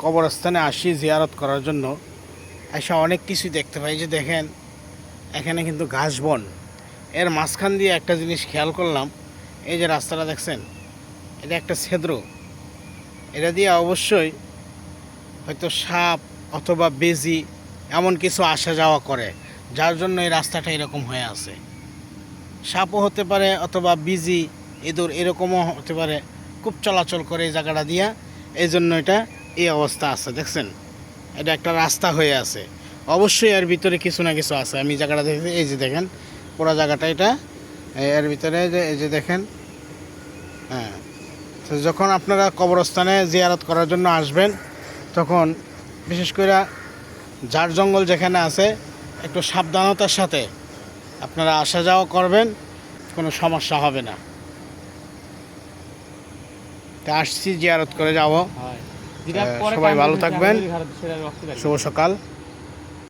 কবরস্থানে আসি জিয়ারত করার জন্য। এসে অনেক কিছুই দেখতে পাই। যে দেখেন এখানে কিন্তু ঘাস বন, এর মাঝখান দিয়ে একটা জিনিস খেয়াল করলাম। এই যে রাস্তাটা দেখছেন, এটা একটা ছিদ্র। এটা দিয়ে অবশ্যই হয়তো সাপ অথবা বেজি এমন কিছু আসা যাওয়া করে, যার জন্য এই রাস্তাটা এরকম হয়ে আছে। সাপও হতে পারে অথবা বিজি, ইঁদুর এরকমও হতে পারে, খুব চলাচল করে এই জায়গাটা দিয়া। এই জন্য এটা এই অবস্থা আছে। দেখছেন, এটা একটা রাস্তা হয়ে আছে। অবশ্যই এর ভিতরে কিছু না কিছু আছে। আমি জায়গাটা দেখেছি, এই যে দেখেন পুরো জায়গাটা এটা, এর ভিতরে এই যে দেখেন। হ্যাঁ, তো যখন আপনারা কবরস্থানে জিয়ারত করার জন্য আসবেন, তখন বিশেষ করে ঝাড় জঙ্গল যেখানে আছে একটু সাবধানতার সাথে আপনারা আসা যাওয়া করবেন, কোনো সমস্যা হবে না। তা আসছি জিয়ারত করে যাব। সবাই ভালো থাকবেন। শুভ সকাল।